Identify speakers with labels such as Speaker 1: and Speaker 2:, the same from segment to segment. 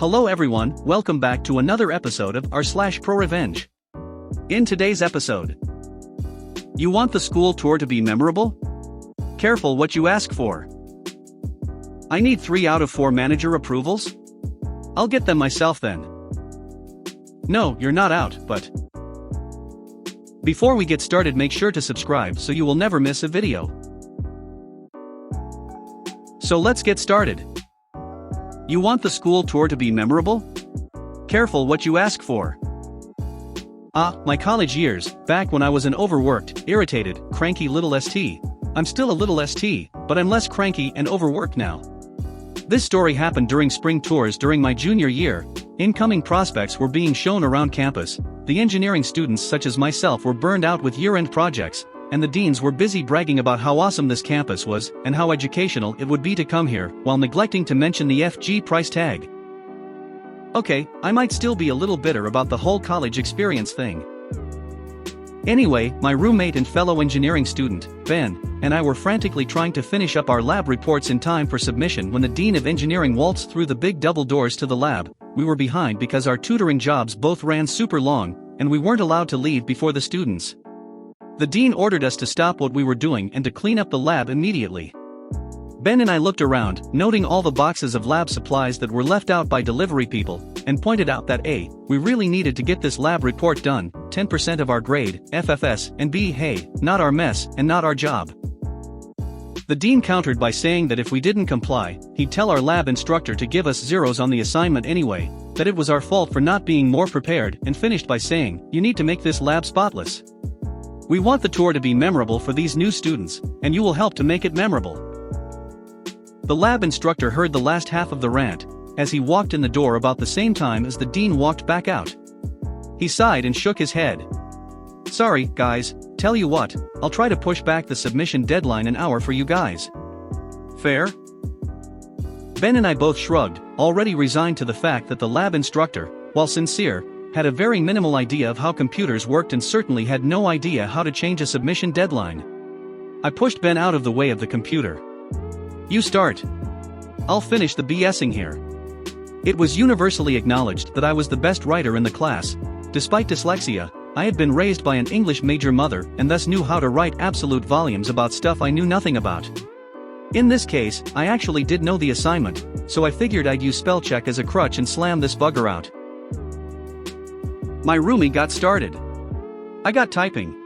Speaker 1: Hello everyone, welcome back to another episode of r/ProRevenge. In today's episode, you want the school tour to be memorable? Careful what you ask for. I need 3 out of 4 manager approvals? I'll get them myself then. No, you're not out, but before we get started, make sure to subscribe so you will never miss a video. So let's get started. You want the school tour to be memorable? Careful what you ask for. My college years, back when I was an overworked, irritated, cranky little ST. I'm still a little ST, but I'm less cranky and overworked now. This story happened during spring tours during my junior year. Incoming prospects were being shown around campus, the engineering students such as myself were burned out with year-end projects, and the deans were busy bragging about how awesome this campus was and how educational it would be to come here, while neglecting to mention the FG price tag. Okay, I might still be a little bitter about the whole college experience thing. Anyway, my roommate and fellow engineering student, Ben, and I were frantically trying to finish up our lab reports in time for submission when the dean of engineering waltzed through the big double doors to the lab. We were behind because our tutoring jobs both ran super long, and we weren't allowed to leave before the students. The dean ordered us to stop what we were doing and to clean up the lab immediately. Ben and I looked around, noting all the boxes of lab supplies that were left out by delivery people, and pointed out that A, we really needed to get this lab report done, 10% of our grade, FFS, and B, hey, not our mess, and not our job. The dean countered by saying that if we didn't comply, he'd tell our lab instructor to give us zeros on the assignment anyway, that it was our fault for not being more prepared, and finished by saying, you need to make this lab spotless. We want the tour to be memorable for these new students, and you will help to make it memorable. The lab instructor heard the last half of the rant, as he walked in the door about the same time as the dean walked back out. He sighed and shook his head. Sorry, guys, tell you what, I'll try to push back the submission deadline an hour for you guys. Fair? Ben and I both shrugged, already resigned to the fact that the lab instructor, while sincere, had a very minimal idea of how computers worked and certainly had no idea how to change a submission deadline. I pushed Ben out of the way of the computer. You start. I'll finish the BSing here. It was universally acknowledged that I was the best writer in the class. Despite dyslexia, I had been raised by an English major mother and thus knew how to write absolute volumes about stuff I knew nothing about. In this case, I actually did know the assignment, so I figured I'd use spell check as a crutch and slam this bugger out. My roomie got started. I got typing.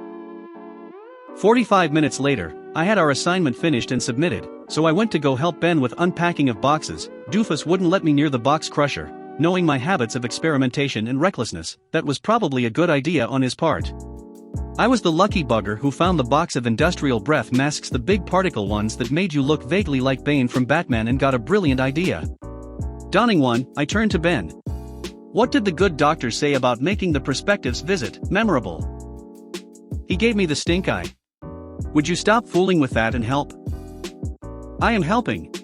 Speaker 1: 45 minutes later, I had our assignment finished and submitted, so I went to go help Ben with unpacking of boxes. Doofus wouldn't let me near the box crusher. Knowing my habits of experimentation and recklessness, that was probably a good idea on his part. I was the lucky bugger who found the box of industrial breath masks, the big particle ones that made you look vaguely like Bane from Batman, and got a brilliant idea. Donning one, I turned to Ben. What did the good doctor say about making the prospective's visit memorable? He gave me the stink eye. Would you stop fooling with that and help? I am helping.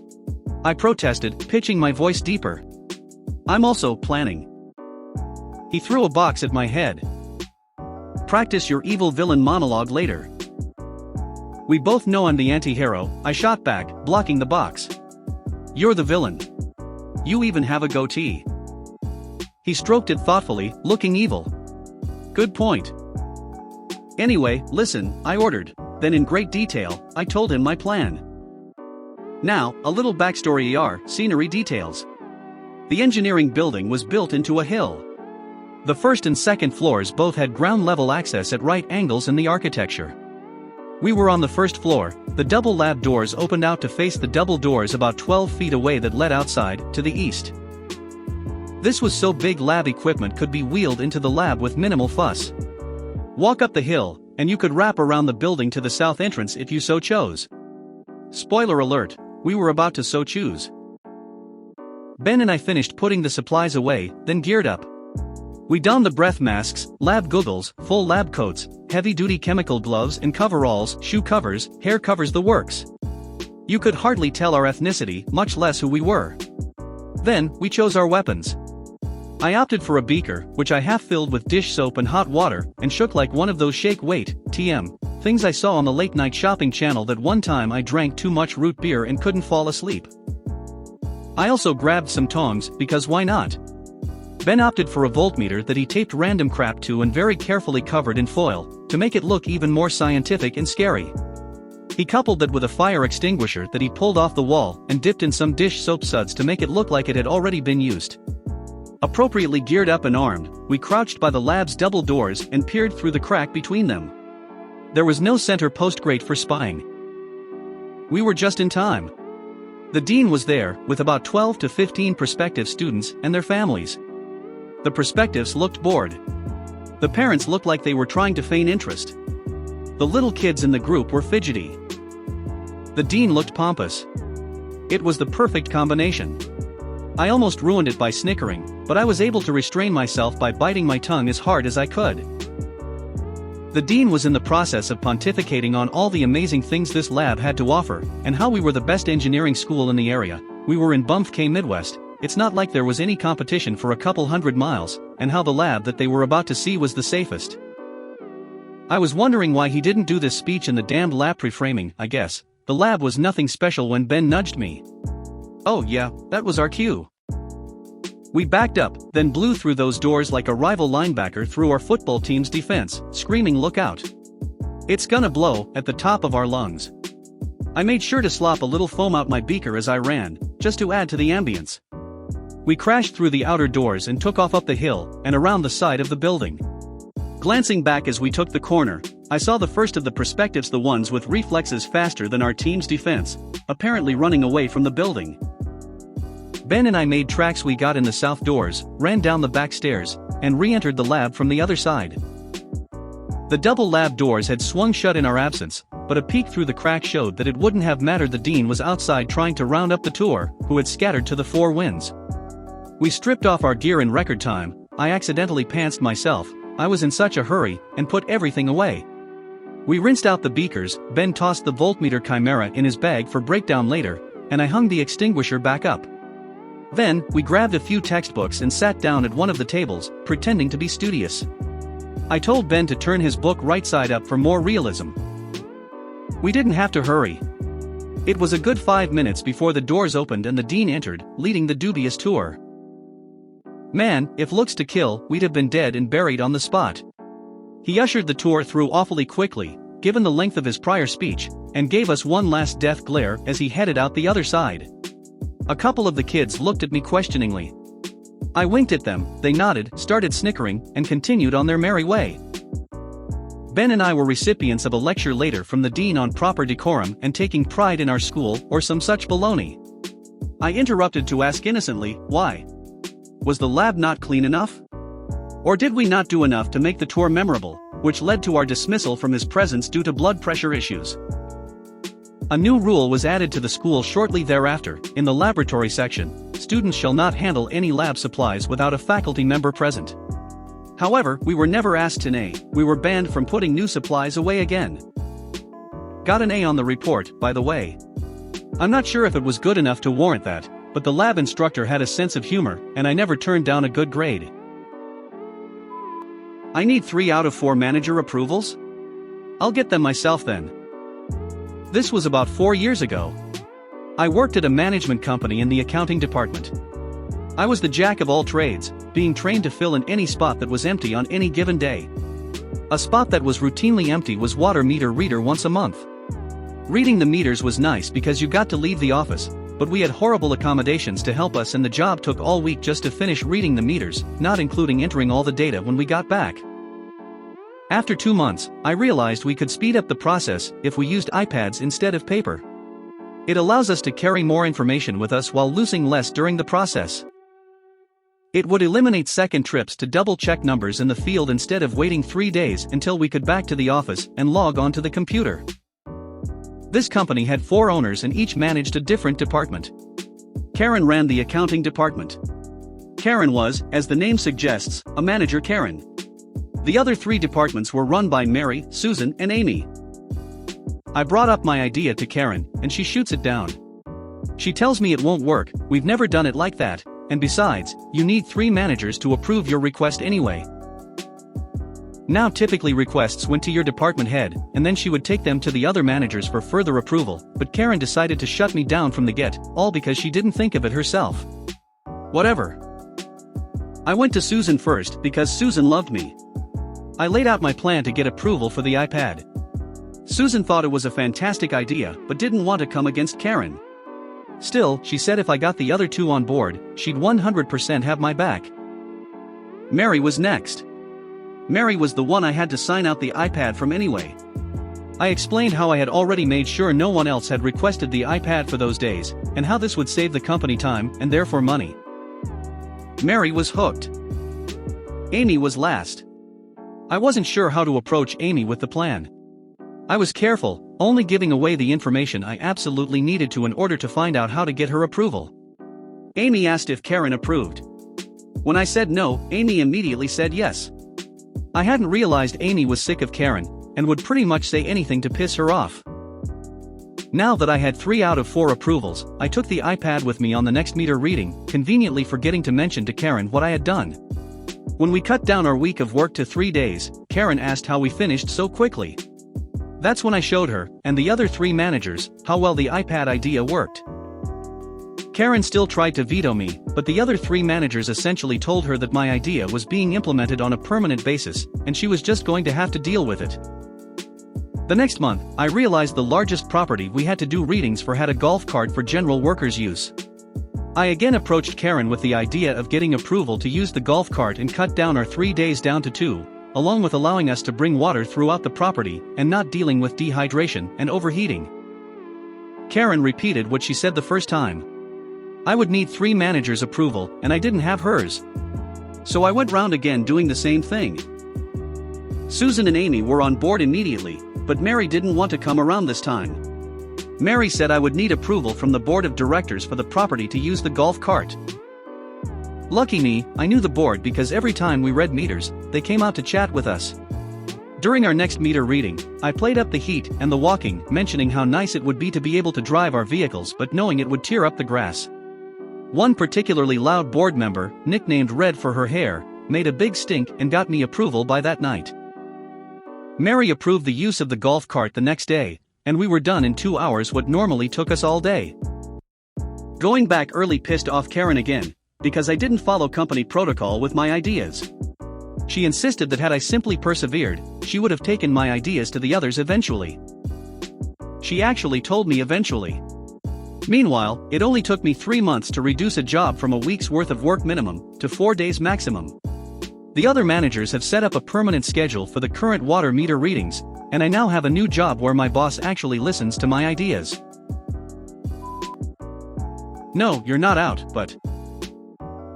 Speaker 1: I protested, pitching my voice deeper. I'm also planning. He threw a box at my head. Practice your evil villain monologue later. We both know I'm the anti-hero, I shot back, blocking the box. You're the villain. You even have a goatee. He stroked it thoughtfully, looking evil. Good point. Anyway, listen, I ordered. Then in great detail, I told him my plan. Now, a little backstory scenery details. The engineering building was built into a hill. The first and second floors both had ground-level access at right angles in the architecture. We were on the first floor. The double lab doors opened out to face the double doors about 12 feet away that led outside, to the east. This was so big lab equipment could be wheeled into the lab with minimal fuss. Walk up the hill, and you could wrap around the building to the south entrance if you so chose. Spoiler alert, we were about to so choose. Ben and I finished putting the supplies away, then geared up. We donned the breath masks, lab goggles, full lab coats, heavy-duty chemical gloves and coveralls, shoe covers, hair covers, the works. You could hardly tell our ethnicity, much less who we were. Then, we chose our weapons. I opted for a beaker, which I half filled with dish soap and hot water, and shook like one of those shake weight, TM, things I saw on the late-night shopping channel that one time I drank too much root beer and couldn't fall asleep. I also grabbed some tongs, because why not? Ben opted for a voltmeter that he taped random crap to and very carefully covered in foil, to make it look even more scientific and scary. He coupled that with a fire extinguisher that he pulled off the wall and dipped in some dish soap suds to make it look like it had already been used. Appropriately geared up and armed, we crouched by the lab's double doors and peered through the crack between them. There was no center post grate for spying. We were just in time. The dean was there, with about 12 to 15 prospective students and their families. The prospectives looked bored. The parents looked like they were trying to feign interest. The little kids in the group were fidgety. The dean looked pompous. It was the perfect combination. I almost ruined it by snickering, but I was able to restrain myself by biting my tongue as hard as I could. The dean was in the process of pontificating on all the amazing things this lab had to offer, and how we were the best engineering school in the area. We were in Bumfuck Midwest, it's not like there was any competition for a couple 100 miles, and how the lab that they were about to see was the safest. I was wondering why he didn't do this speech in the damned lab pre-framing. I guess the lab was nothing special when Ben nudged me. Oh yeah, that was our cue. We backed up, then blew through those doors like a rival linebacker through our football team's defense, screaming "Look out! It's gonna blow," at the top of our lungs. I made sure to slop a little foam out my beaker as I ran, just to add to the ambience. We crashed through the outer doors and took off up the hill and around the side of the building. Glancing back as we took the corner, I saw the first of the prospectives, the ones with reflexes faster than our team's defense, apparently running away from the building. Ben and I made tracks. We got in the south doors, ran down the back stairs, and re-entered the lab from the other side. The double lab doors had swung shut in our absence, but a peek through the crack showed that it wouldn't have mattered. The dean was outside trying to round up the tour, who had scattered to the four winds. We stripped off our gear in record time. I accidentally pantsed myself, I was in such a hurry, and put everything away. We rinsed out the beakers. Ben tossed the voltmeter chimera in his bag for breakdown later, and I hung the extinguisher back up. Then, we grabbed a few textbooks and sat down at one of the tables, pretending to be studious. I told Ben to turn his book right side up for more realism. We didn't have to hurry. It was a good 5 minutes before the doors opened and the dean entered, leading the dubious tour. Man, if looks to kill, we'd have been dead and buried on the spot. He ushered the tour through awfully quickly, given the length of his prior speech, and gave us one last death glare as he headed out the other side. A couple of the kids looked at me questioningly. I winked at them, they nodded, started snickering, and continued on their merry way. Ben and I were recipients of a lecture later from the dean on proper decorum and taking pride in our school, or some such baloney. I interrupted to ask innocently, why? Was the lab not clean enough? Or did we not do enough to make the tour memorable, which led to our dismissal from his presence due to blood pressure issues? A new rule was added to the school shortly thereafter. In the laboratory section, students shall not handle any lab supplies without a faculty member present. However, we were never asked an A. We were banned from putting new supplies away again. Got an A on the report, by the way. I'm not sure if it was good enough to warrant that, but the lab instructor had a sense of humor, and I never turned down a good grade. I need 3 out of 4 manager approvals? I'll get them myself then. This was about 4 years ago. I worked at a management company in the accounting department. I was the jack of all trades, being trained to fill in any spot that was empty on any given day. A spot that was routinely empty was water meter reader once a month. Reading the meters was nice because you got to leave the office, but we had horrible accommodations to help us and the job took all week just to finish reading the meters, not including entering all the data when we got back. After 2 months, I realized we could speed up the process if we used iPads instead of paper. It allows us to carry more information with us while losing less during the process. It would eliminate second trips to double-check numbers in the field instead of waiting 3 days until we could back to the office and log onto the computer. This company had 4 owners and each managed a different department. Karen ran the accounting department. Karen was, as the name suggests, a manager Karen. The other 3 departments were run by Mary, Susan, and Amy. I brought up my idea to Karen, and she shoots it down. She tells me it won't work, we've never done it like that, and besides, you need 3 managers to approve your request anyway. Now typically requests went to your department head, and then she would take them to the other managers for further approval, but Karen decided to shut me down from the get, all because she didn't think of it herself. Whatever. I went to Susan first because Susan loved me. I laid out my plan to get approval for the iPad. Susan thought it was a fantastic idea but didn't want to come against Karen. Still, she said if I got the other two on board, she'd 100% have my back. Mary was next. Mary was the one I had to sign out the iPad from anyway. I explained how I had already made sure no one else had requested the iPad for those days, and how this would save the company time and therefore money. Mary was hooked. Amy was last. I wasn't sure how to approach Amy with the plan. I was careful, only giving away the information I absolutely needed to in order to find out how to get her approval. Amy asked if Karen approved. When I said no, Amy immediately said yes. I hadn't realized Amy was sick of Karen, and would pretty much say anything to piss her off. Now that I had 3 out of 4 approvals, I took the iPad with me on the next meter reading, conveniently forgetting to mention to Karen what I had done. When we cut down our week of work to 3 days, Karen asked how we finished so quickly. That's when I showed her, and the other 3 managers, how well the iPad idea worked. Karen still tried to veto me, but the other 3 managers essentially told her that my idea was being implemented on a permanent basis, and she was just going to have to deal with it. The next month, I realized the largest property we had to do readings for had a golf cart for general workers' use. I again approached Karen with the idea of getting approval to use the golf cart and cut down our 3 days down to 2, along with allowing us to bring water throughout the property and not dealing with dehydration and overheating. Karen repeated what she said the first time. I would need 3 managers' approval, and I didn't have hers. So I went round again doing the same thing. Susan and Amy were on board immediately, but Mary didn't want to come around this time. Mary said I would need approval from the board of directors for the property to use the golf cart. Lucky me, I knew the board because every time we read meters, they came out to chat with us. During our next meter reading, I played up the heat and the walking, mentioning how nice it would be to be able to drive our vehicles but knowing it would tear up the grass. One particularly loud board member, nicknamed Red for her hair, made a big stink and got me approval by that night. Mary approved the use of the golf cart the next day, and we were done in 2 hours what normally took us all day. Going back early pissed off Karen again, because I didn't follow company protocol with my ideas. She insisted that had I simply persevered, she would have taken my ideas to the others eventually. She actually told me eventually. Meanwhile, it only took me 3 months to reduce a job from a week's worth of work minimum to 4 days maximum. The other managers have set up a permanent schedule for the current water meter readings, and I now have a new job where my boss actually listens to my ideas. No, you're not out, but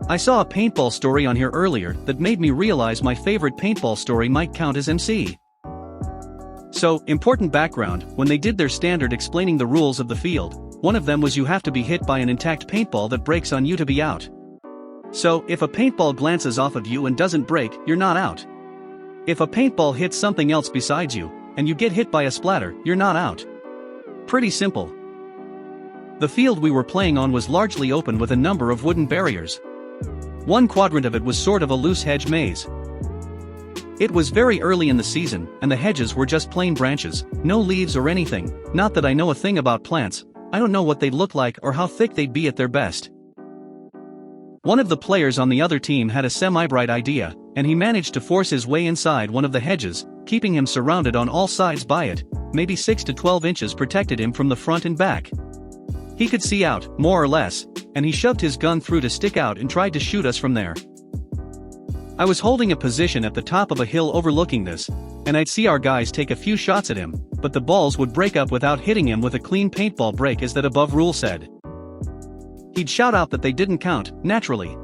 Speaker 1: I saw a paintball story on here earlier that made me realize my favorite paintball story might count as MC. So, important background, when they did their standard explaining the rules of the field, one of them was you have to be hit by an intact paintball that breaks on you to be out. So, if a paintball glances off of you and doesn't break, you're not out. If a paintball hits something else besides you, and you get hit by a splatter, you're not out. Pretty simple. The field we were playing on was largely open with a number of wooden barriers. One quadrant of it was sort of a loose hedge maze. It was very early in the season, and the hedges were just plain branches, no leaves or anything. Not that I know a thing about plants, I don't know what they'd look like or how thick they'd be at their best. One of the players on the other team had a semi-bright idea, and he managed to force his way inside one of the hedges, keeping him surrounded on all sides by it. Maybe 6 to 12 inches protected him from the front and back. He could see out, more or less, and he shoved his gun through to stick out and tried to shoot us from there. I was holding a position at the top of a hill overlooking this, and I'd see our guys take a few shots at him, but the balls would break up without hitting him with a clean paintball break as that above rule said. He'd shout out that they didn't count, naturally.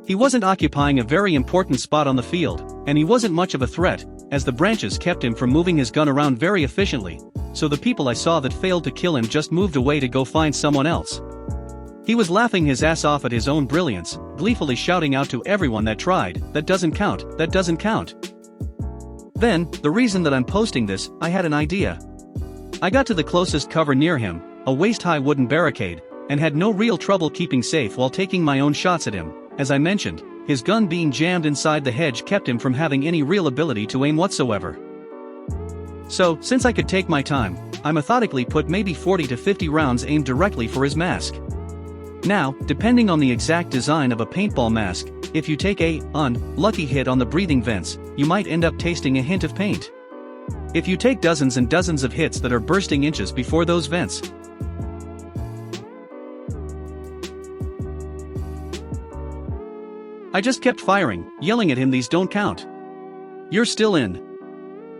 Speaker 1: He wasn't occupying a very important spot on the field, and he wasn't much of a threat, as the branches kept him from moving his gun around very efficiently, so the people I saw that failed to kill him just moved away to go find someone else. He was laughing his ass off at his own brilliance, gleefully shouting out to everyone that tried, "That doesn't count, that doesn't count." Then, the reason that I'm posting this, I had an idea. I got to the closest cover near him, a waist-high wooden barricade, and had no real trouble keeping safe while taking my own shots at him. As I mentioned, his gun being jammed inside the hedge kept him from having any real ability to aim whatsoever. So, since I could take my time, I methodically put maybe 40 to 50 rounds aimed directly for his mask. Now, depending on the exact design of a paintball mask, if you take a unlucky hit on the breathing vents, you might end up tasting a hint of paint. If you take dozens and dozens of hits that are bursting inches before those vents, I just kept firing, yelling at him, "These don't count. You're still in.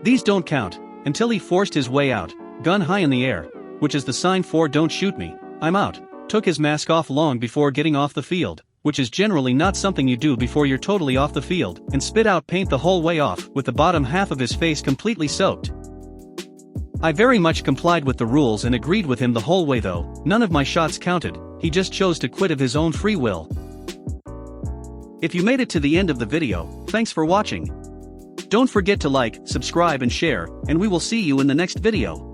Speaker 1: These don't count," until he forced his way out, gun high in the air, which is the sign for "Don't shoot me, I'm out." Took his mask off long before getting off the field, which is generally not something you do before you're totally off the field, and spit out paint the whole way off, with the bottom half of his face completely soaked. I very much complied with the rules and agreed with him the whole way though. None of my shots counted, he just chose to quit of his own free will. If you made it to the end of the video, thanks for watching. Don't forget to like, subscribe and share, and we will see you in the next video.